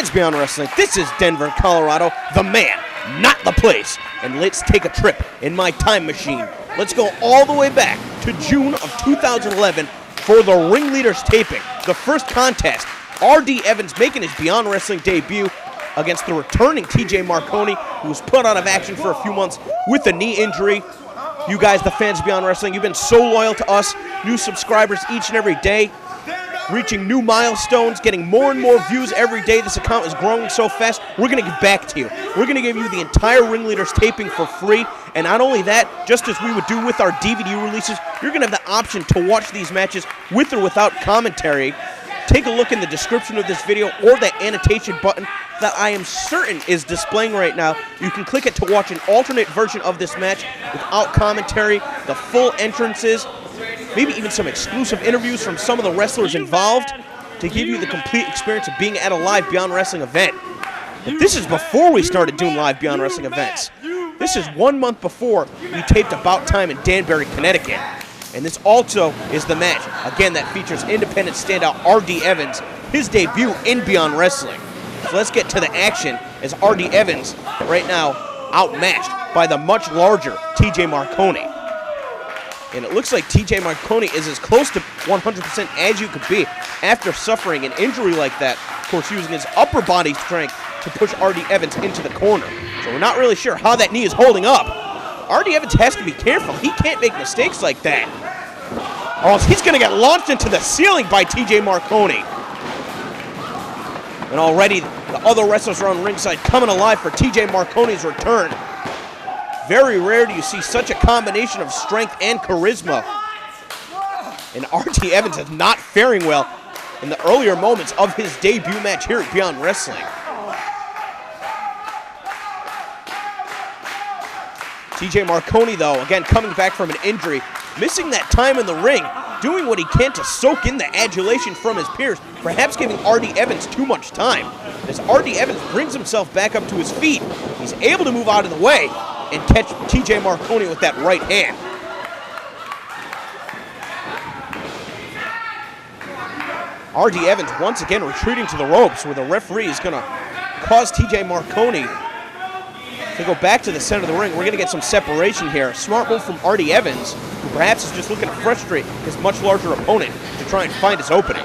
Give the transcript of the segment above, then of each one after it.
Fans Beyond Wrestling, this is Denver, Colorado, the man, not the place. And let's take a trip in my time machine. Let's go all the way back to June of 2011 for the Ringleaders taping. The first contest, R.D. Evans making his Beyond Wrestling debut against the returning TJ Marconi, who was put out of action for a few months with a knee injury. You guys, the Fans Beyond Wrestling, you've been so loyal to us, new subscribers each and every day, reaching new milestones, getting more and more views every day. This account is growing so fast, we're going to give back to you. We're going to give you the entire Ringleaders taping for free, and not only that, just as we would do with our DVD releases, you're going to have the option to watch these matches with or without commentary. Take a look in the description of this video or that annotation button that I am certain is displaying right now. You can click it to watch an alternate version of this match without commentary, the full entrances, maybe even some exclusive interviews from some of the wrestlers involved to give you the complete experience of being at a live Beyond Wrestling event. But this is before we started doing live Beyond Wrestling events. This is 1 month before we taped About Time in Danbury, Connecticut. And this also is the match, again, that features independent standout R.D. Evans, his debut in Beyond Wrestling. So let's get to the action as R.D. Evans, right now, outmatched by the much larger TJ Marconi. And it looks like TJ Marconi is as close to 100% as you could be after suffering an injury like that. Of course, using his upper body strength to push R.D. Evans into the corner. So we're not really sure how that knee is holding up. R.D. Evans has to be careful. He can't make mistakes like that. Or he's going to get launched into the ceiling by TJ Marconi. And already the other wrestlers are on ringside coming alive for TJ Marconi's return. Very rare do you see such a combination of strength and charisma. And R.D. Evans is not faring well in the earlier moments of his debut match here at Beyond Wrestling. TJ Marconi, though, again, coming back from an injury, missing that time in the ring, doing what he can to soak in the adulation from his peers, perhaps giving R.D. Evans too much time. As R.D. Evans brings himself back up to his feet, he's able to move out of the way and catch TJ Marconi with that right hand. R.D. Evans once again retreating to the ropes, where the referee is going to cause TJ Marconi to go back to the center of the ring. We're going to get some separation here. Smart move from R.D. Evans, who perhaps is just looking to frustrate his much larger opponent to try and find his opening.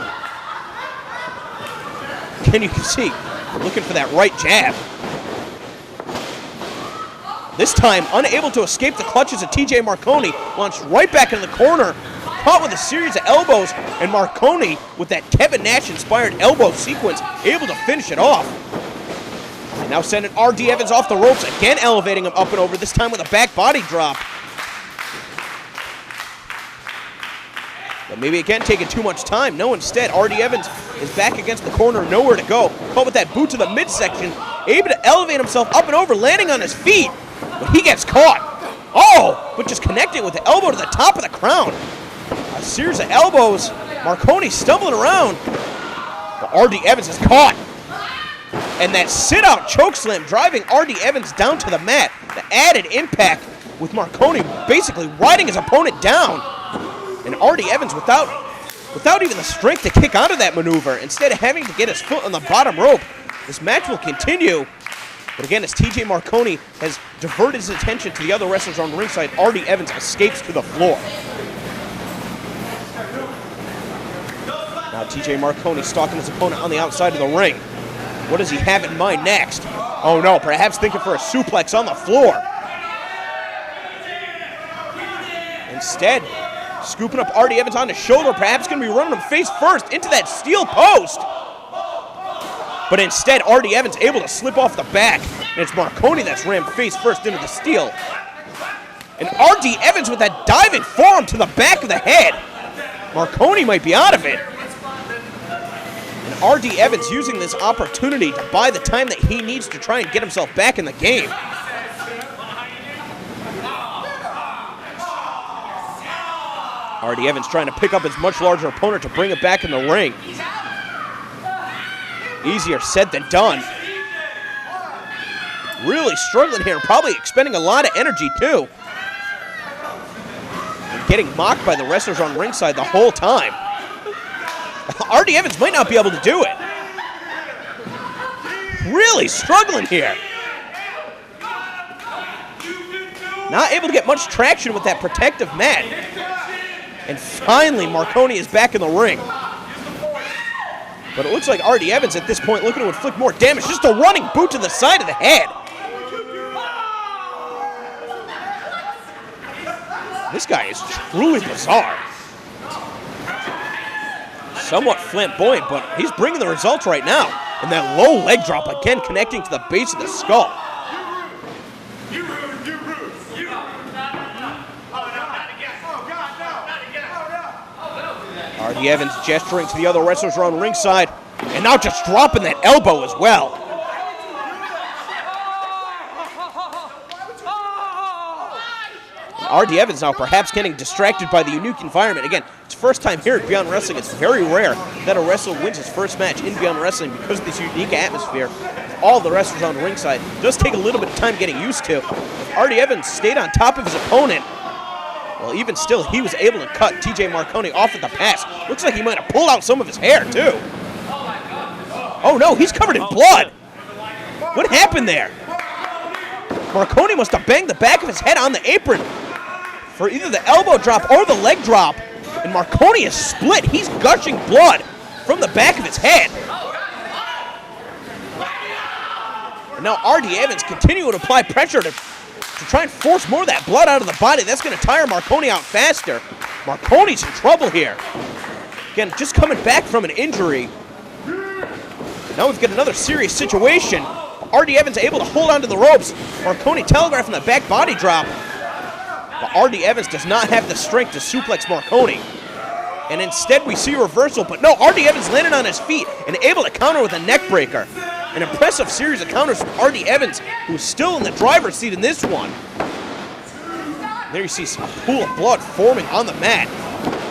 Again, you can see, looking for that right jab. This time, unable to escape the clutches of TJ Marconi, launched right back into the corner, caught with a series of elbows, and Marconi, with that Kevin Nash-inspired elbow sequence, able to finish it off. And now sending R.D. Evans off the ropes, again elevating him up and over, this time with a back body drop. But maybe again taking too much time. No, instead, R.D. Evans is back against the corner, nowhere to go. Caught with that boot to the midsection, able to elevate himself up and over, landing on his feet. But he gets caught. Oh, but just connecting with the elbow to the top of the crown. A series of elbows. Marconi stumbling around. But R.D. Evans is caught. And that sit-out chokeslam driving R.D. Evans down to the mat. The added impact with Marconi basically riding his opponent down. And R.D. Evans without even the strength to kick out of that maneuver, instead of having to get his foot on the bottom rope. This match will continue. But again, as TJ Marconi has diverted his attention to the other wrestlers on ringside, R.D. Evans escapes to the floor. Now TJ Marconi stalking his opponent on the outside of the ring. What does he have in mind next? Oh no, perhaps thinking for a suplex on the floor. Instead, scooping up R.D. Evans on his shoulder, perhaps going to be running him face first into that steel post. But instead, R.D. Evans able to slip off the back, and it's Marconi that's rammed face first into the steel. And R.D. Evans with that diving forearm to the back of the head. Marconi might be out of it. And R.D. Evans using this opportunity to buy the time that he needs to try and get himself back in the game. R.D. Evans trying to pick up his much larger opponent to bring it back in the ring. Easier said than done. Really struggling here, probably expending a lot of energy too. And getting mocked by the wrestlers on ringside the whole time. R.D. Evans might not be able to do it. really struggling here. Not able to get much traction with that protective mat. And finally, Marconi is back in the ring. But it looks like R.D. Evans at this point looking to inflict more damage. Just a running boot to the side of the head. This guy is truly bizarre. Somewhat flamboyant, but he's bringing the results right now. And that low leg drop again connecting to the base of the skull. R.D. Evans gesturing to the other wrestlers around ringside, and now just dropping that elbow as well. R.D. Evans now perhaps getting distracted by the unique environment. Again, it's first time here at Beyond Wrestling. It's very rare that a wrestler wins his first match in Beyond Wrestling because of this unique atmosphere. All the wrestlers on ringside. It does take a little bit of time getting used to. If R.D. Evans stayed on top of his opponent, well, even still, he was able to cut T.J. Marconi off at the pass. Looks like he might have pulled out some of his hair, too. Oh, no, he's covered in blood. What happened there? Marconi must have banged the back of his head on the apron for either the elbow drop or the leg drop. And Marconi is split. He's gushing blood from the back of his head. And now R.D. Evans continuing to apply pressure to try and force more of that blood out of the body. That's going to tire Marconi out faster. Marconi's in trouble here. Again, just coming back from an injury. Now we've got another serious situation. R.D. Evans able to hold onto the ropes. Marconi telegraphing the back body drop. But R.D. Evans does not have the strength to suplex Marconi. And instead we see a reversal. But no, R.D. Evans landed on his feet and able to counter with a neck breaker. An impressive series of counters from R.D. Evans, who's still in the driver's seat in this one. There you see a pool of blood forming on the mat.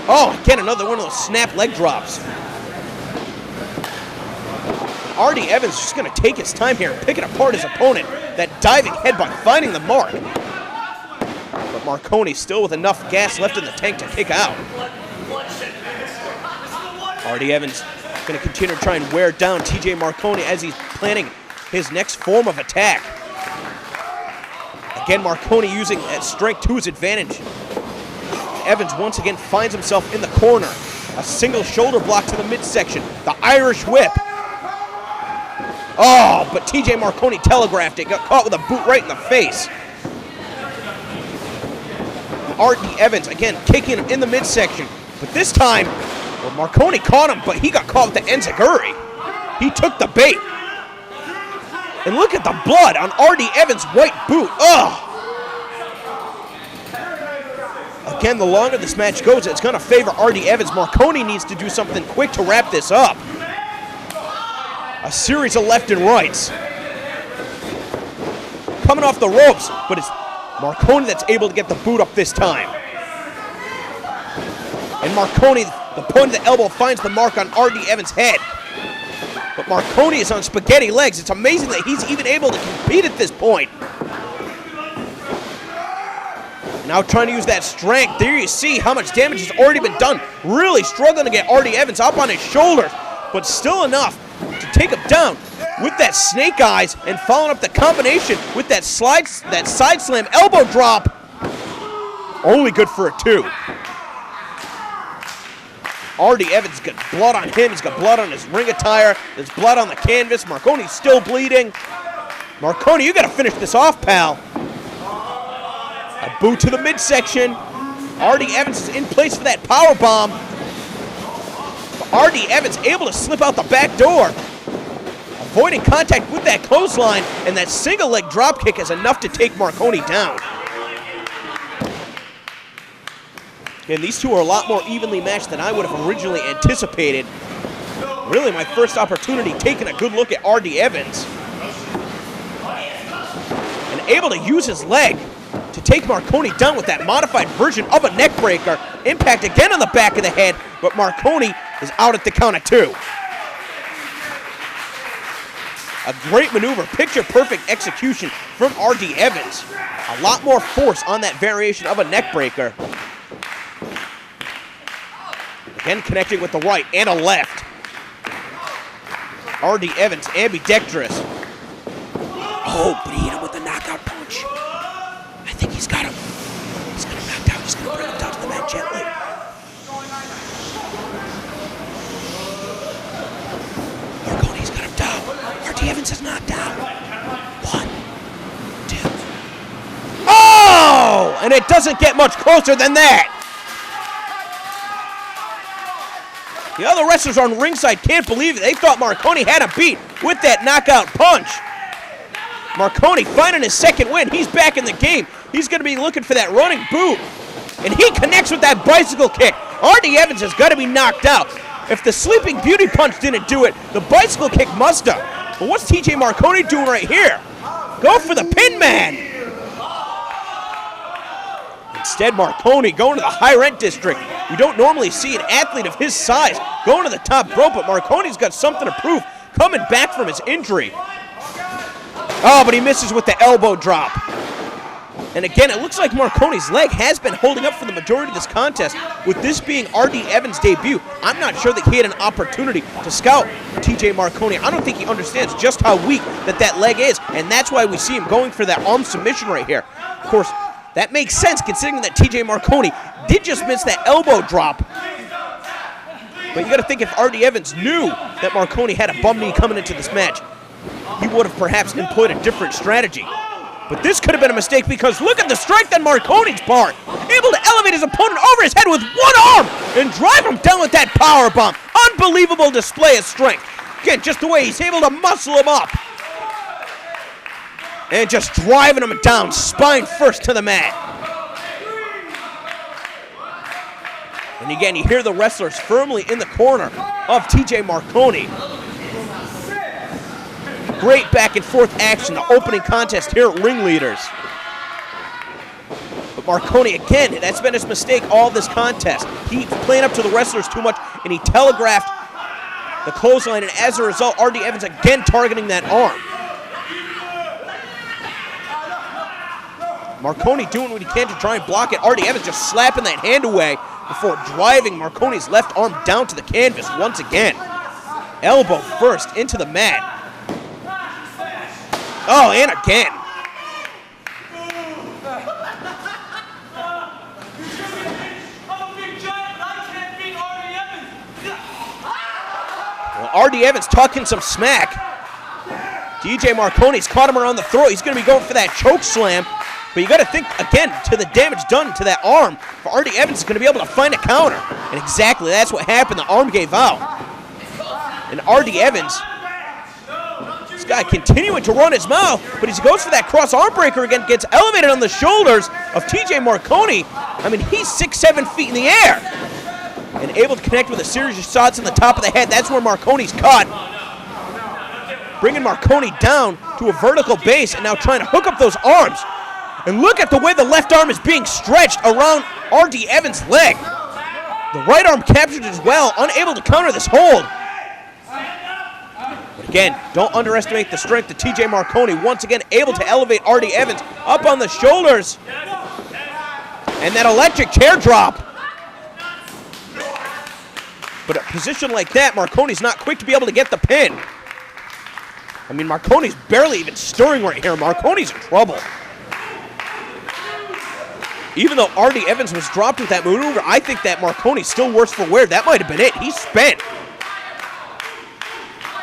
Oh, again, another one of those snap leg drops. R.D. Evans just going to take his time here, picking apart his opponent. That diving headbutt, finding the mark. But Marconi still with enough gas left in the tank to kick out. R.D. Evans going to continue to try and wear down T.J. Marconi as he's planning his next form of attack. Again, Marconi using that strength to his advantage. Evans once again finds himself in the corner. A single shoulder block to the midsection. The Irish whip. Oh, but T.J. Marconi telegraphed it. Got caught with a boot right in the face. R.D. Evans, again, kicking him in the midsection. But this time, well, Marconi caught him, but he got caught with the enziguri. He took the bait. And look at the blood on R.D. Evans' white boot. Ugh. Again, the longer this match goes, it's going to favor R.D. Evans. Marconi needs to do something quick to wrap this up. A series of left and rights. Coming off the ropes, but it's Marconi that's able to get the boot up this time. And Marconi, the point of the elbow, finds the mark on R.D. Evans' head. But Marconi is on spaghetti legs. It's amazing that he's even able to compete at this point. Now trying to use that strength. There you see how much damage has already been done. Really struggling to get R.D. Evans up on his shoulders, but still enough to take him down with that snake eyes and following up the combination with that side slam elbow drop. Only good for a 2. R.D. Evans got blood on him. He's got blood on his ring attire. There's blood on the canvas. Marconi's still bleeding. Marconi, you got to finish this off, pal. A boot to the midsection. R.D. Evans is in place for that power bomb. R.D. Evans able to slip out the back door. Avoiding contact with that clothesline, and that single leg drop kick is enough to take Marconi down. And these two are a lot more evenly matched than I would have originally anticipated. Really my first opportunity taking a good look at R.D. Evans. And able to use his leg to take Marconi down with that modified version of a neck breaker. Impact again on the back of the head, but Marconi is out at the count of 2. A great maneuver, picture-perfect execution from R.D. Evans. A lot more force on that variation of a neck breaker. Again, connecting with the right and a left. R.D. Evans, ambidextrous. Oh, but he hit him with a knockout punch. I think he's got him. He's got him knocked out. He's going to bring him down to the mat gently. Marconi's got him down. RD Evans is knocked out. 1, 2. Oh! And it doesn't get much closer than that. The other wrestlers on ringside can't believe it. They thought Marconi had him beat with that knockout punch. Marconi finding his second win. He's back in the game. He's going to be looking for that running boot. And he connects with that bicycle kick. RD Evans has got to be knocked out. If the Sleeping Beauty punch didn't do it, the bicycle kick must have. But what's TJ Marconi doing right here? Go for the pin, man. Instead, Marconi going to the high rent district. We don't normally see an athlete of his size going to the top rope, but Marconi's got something to prove coming back from his injury. Oh, but he misses with the elbow drop. And again, it looks like Marconi's leg has been holding up for the majority of this contest. With this being RD Evans' debut, I'm not sure that he had an opportunity to scout TJ Marconi. I don't think he understands just how weak that leg is, and that's why we see him going for that arm submission right here. Of course, that makes sense considering that TJ Marconi did just miss that elbow drop. But you got to think if RD Evans knew that Marconi had a bum knee coming into this match, he would have perhaps employed a different strategy. But this could have been a mistake because look at the strength on Marconi's part. Able to elevate his opponent over his head with one arm and drive him down with that power bomb. Unbelievable display of strength. Again, just the way he's able to muscle him up. And just driving him down, spine first to the mat. And again, you hear the wrestlers firmly in the corner of TJ Marconi. Great back and forth action, the opening contest here at Ringleaders. But Marconi, again, that's been his mistake all this contest. He's playing up to the wrestlers too much, and he telegraphed the clothesline, and as a result, RD Evans again targeting that arm. Marconi doing what he can to try and block it. RD Evans just slapping that hand away before driving Marconi's left arm down to the canvas once again. Elbow first into the mat. Oh, and again. Well, RD Evans talking some smack. DJ Marconi's caught him around the throat. He's going to be going for that choke slam. But you got to think, again, to the damage done to that arm. For RD Evans is going to be able to find a counter. And exactly that's what happened. The arm gave out. And RD Evans, this guy continuing to run his mouth, but he goes for that cross arm breaker again, gets elevated on the shoulders of TJ Marconi. I mean, he's 6-7 feet in the air. And able to connect with a series of shots in the top of the head. That's where Marconi's caught. Bringing Marconi down to a vertical base and now trying to hook up those arms. And look at the way the left arm is being stretched around RD Evans' leg. The right arm captured as well, unable to counter this hold. But again, don't underestimate the strength of TJ Marconi. Once again, able to elevate RD Evans up on the shoulders. And that electric chair drop. But a position like that, Marconi's not quick to be able to get the pin. I mean, Marconi's barely even stirring right here. Marconi's in trouble. Even though RD Evans was dropped with that maneuver, I think that Marconi's still worse for wear. That might have been it. He's spent.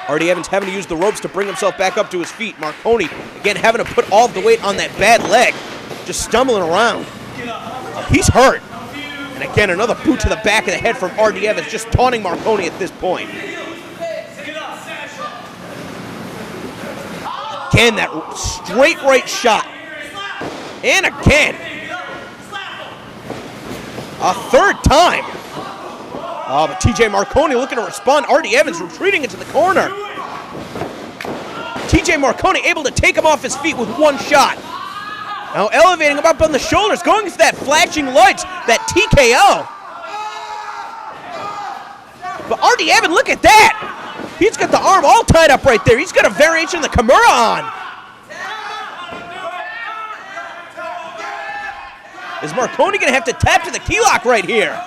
RD Evans having to use the ropes to bring himself back up to his feet. Marconi, again, having to put all of the weight on that bad leg. Just stumbling around. He's hurt. And again, another boot to the back of the head from RD Evans, just taunting Marconi at this point. Again, that straight right shot. And again. A third time. Oh, but TJ Marconi looking to respond. RD Evans retreating into the corner. TJ Marconi able to take him off his feet with one shot. Now elevating him up on the shoulders, going for that flashing lights, that TKO. But RD Evans, look at that. He's got the arm all tied up right there. He's got a variation of the Kimura on. Is Marconi going to have to tap to the key lock right here?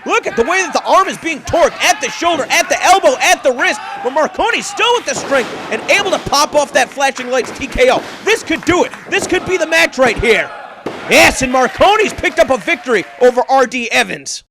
Look at the way that the arm is being torqued at the shoulder, at the elbow, at the wrist. But Marconi's still with the strength and able to pop off that flashing lights TKO. This could do it. This could be the match right here. Yes, and Marconi's picked up a victory over R.D. Evans.